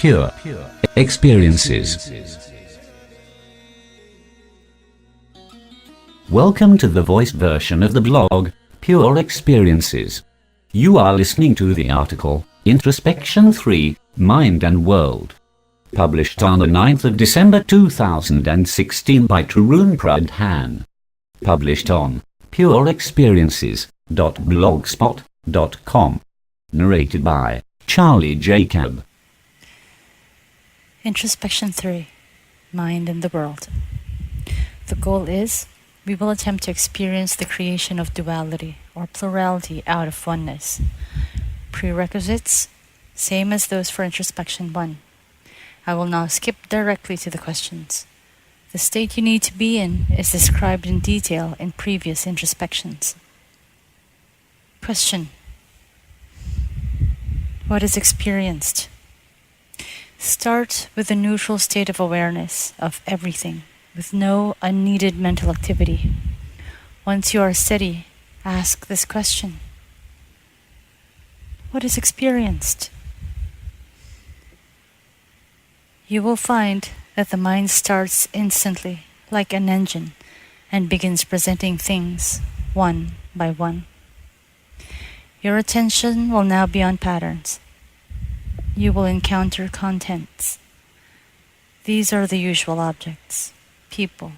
Pure Experiences. Welcome to the voice version of the blog, Pure Experiences. You are listening to the article, Introspection 3, Mind and World, published on the 9th of December 2016 by Tarun Pradhaan. Published on pureexperiences.blogspot.com. Narrated by Charlie Jacob. Introspection 3, Mind and the World. The goal is, we will attempt to experience the creation of duality or plurality out of oneness. Prerequisites, same as those for Introspection 1. I will now skip directly to the questions. The state you need to be in is described in detail in previous introspections. Question: what is experienced? Start with a neutral state of awareness of everything, with no unneeded mental activity. Once you are steady, ask this question: what is experienced? You will find that the mind starts instantly, like an engine, and begins presenting things, one by one. Your attention will now be on patterns. You will encounter contents. These are the usual objects: people,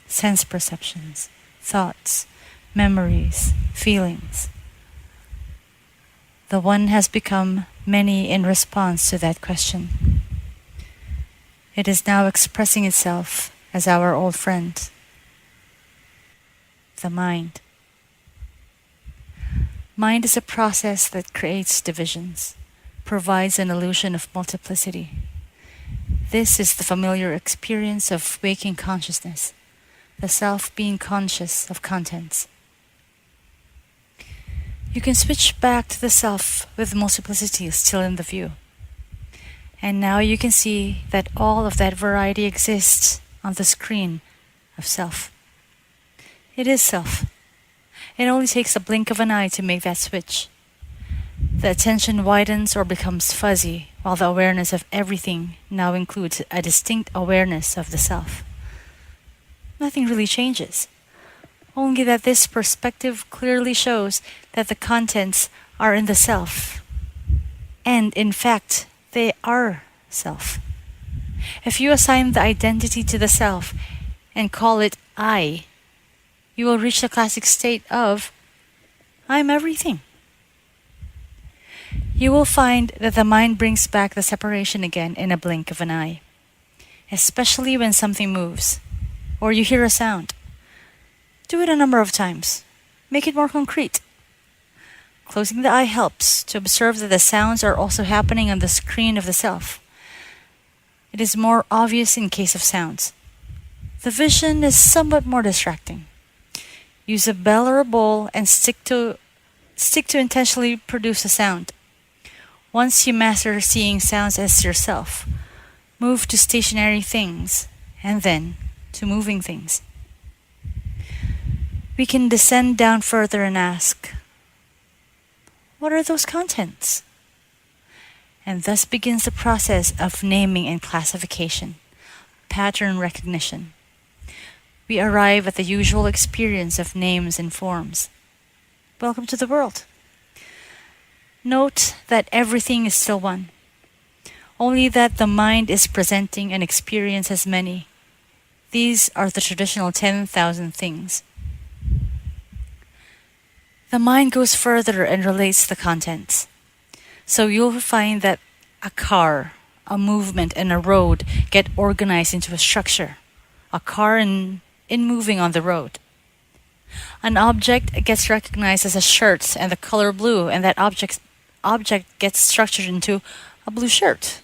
sense perceptions, thoughts, memories, feelings. The one has become many in response to that question. It is now expressing itself as our old friend, the mind. Mind is a process that creates divisions, provides an illusion of multiplicity. This is the familiar experience of waking consciousness, the self being conscious of contents. You can switch back to the self with multiplicity still in the view. And now you can see that all of that variety exists on the screen of self. It is self. It only takes a blink of an eye to make that switch. The attention widens or becomes fuzzy, while the awareness of everything now includes a distinct awareness of the self. Nothing really changes, only that this perspective clearly shows that the contents are in the self. And in fact, they are self. If you assign the identity to the self and call it I, you will reach the classic state of I'm everything. You will find that the mind brings back the separation again in a blink of an eye, especially when something moves or you hear a sound. Do it a number of times. Make it more concrete. Closing the eye helps to observe that the sounds are also happening on the screen of the self. It is more obvious in case of sounds. The vision is somewhat more distracting. Use a bell or a bowl and stick to intentionally produce a sound. Once you master seeing sounds as yourself, move to stationary things and then to moving things. We can descend down further and ask, what are those contents? And thus begins the process of naming and classification, pattern recognition. We arrive at the usual experience of names and forms. Welcome to the world. Note that everything is still one, only that the mind is presenting an experience as many. These are the traditional 10,000 things. The mind goes further and relates the contents. So you'll find that a car, a movement, and a road get organized into a structure. A car in moving on the road. An object gets recognized as a shirt and the color blue, and that object gets structured into a blue shirt.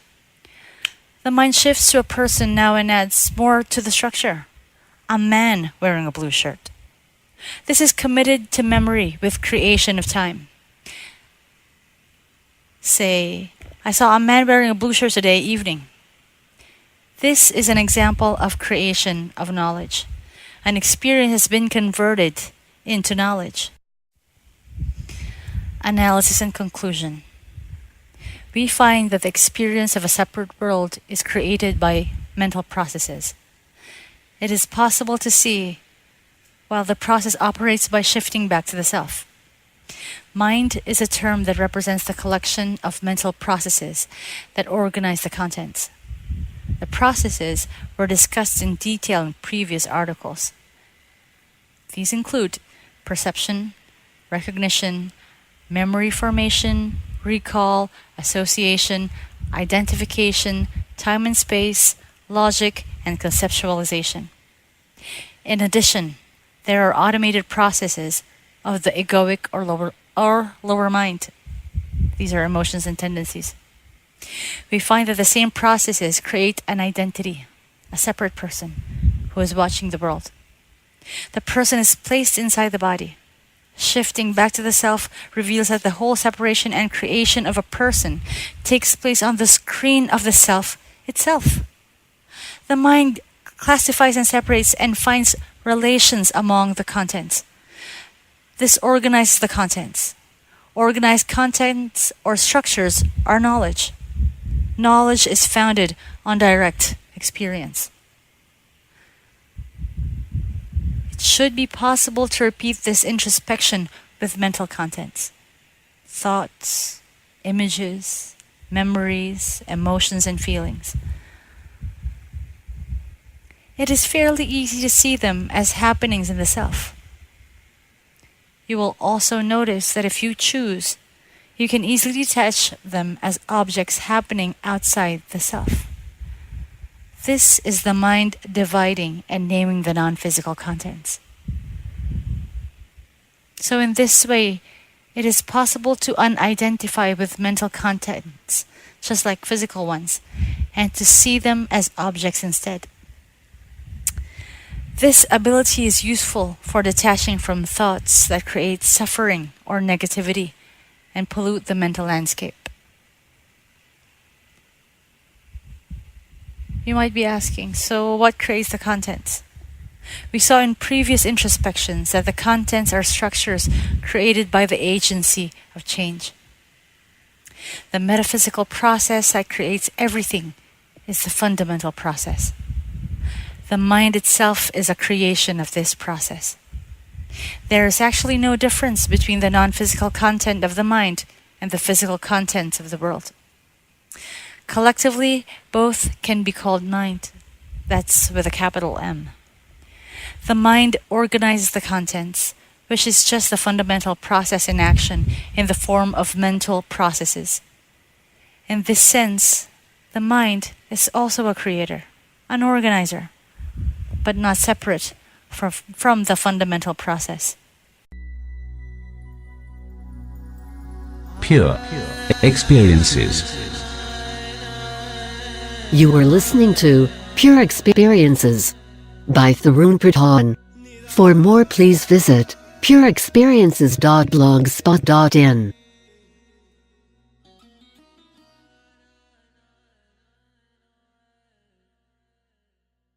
The mind shifts to a person now and adds more to the structure. A man wearing a blue shirt. This is committed to memory with creation of time. Say, I saw a man wearing a blue shirt today evening. This is an example of creation of knowledge. An experience has been converted into knowledge. Analysis and conclusion. we find that the experience of a separate world is created by mental processes. It is possible to see while the process operates by shifting back to the self. Mind is a term that represents the collection of mental processes that organize the contents. The processes were discussed in detail in previous articles. These include perception, recognition, memory formation, recall, association, identification, time and space, logic, and conceptualization. In addition, there are automated processes of the egoic or lower mind. These are emotions and tendencies. We find that the same processes create an identity, a separate person who is watching the world. The person is placed inside the body. Shifting back to the self reveals that the whole separation and creation of a person takes place on the screen of the self itself. The mind classifies and separates and finds relations among the contents. This organizes the contents. Organized contents or structures are knowledge. Knowledge is founded on direct experience. It should be possible to repeat this introspection with mental contents. Thoughts, images, memories, emotions, and feelings. It is fairly easy to see them as happenings in the self. You will also notice that if you choose, you can easily detach them as objects happening outside the self. This is the mind dividing and naming the non-physical contents. So in this way, it is possible to unidentify with mental contents, just like physical ones, and to see them as objects instead. This ability is useful for detaching from thoughts that create suffering or negativity and pollute the mental landscape. You might be asking, so what creates the contents? We saw in previous introspections that the contents are structures created by the agency of change. The metaphysical process that creates everything is the fundamental process. The mind itself is a creation of this process. There is actually no difference between the non-physical content of the mind and the physical content of the world. Collectively, both can be called mind. That's with a capital M. The mind organizes the contents, which is just the fundamental process in action in the form of mental processes. In this sense, the mind is also a creator, an organizer, but not separate from the fundamental process. Pure experiences. You are listening to Pure Experiences by Tarun Pradhaan. For more, please visit pureexperiences.blogspot.in.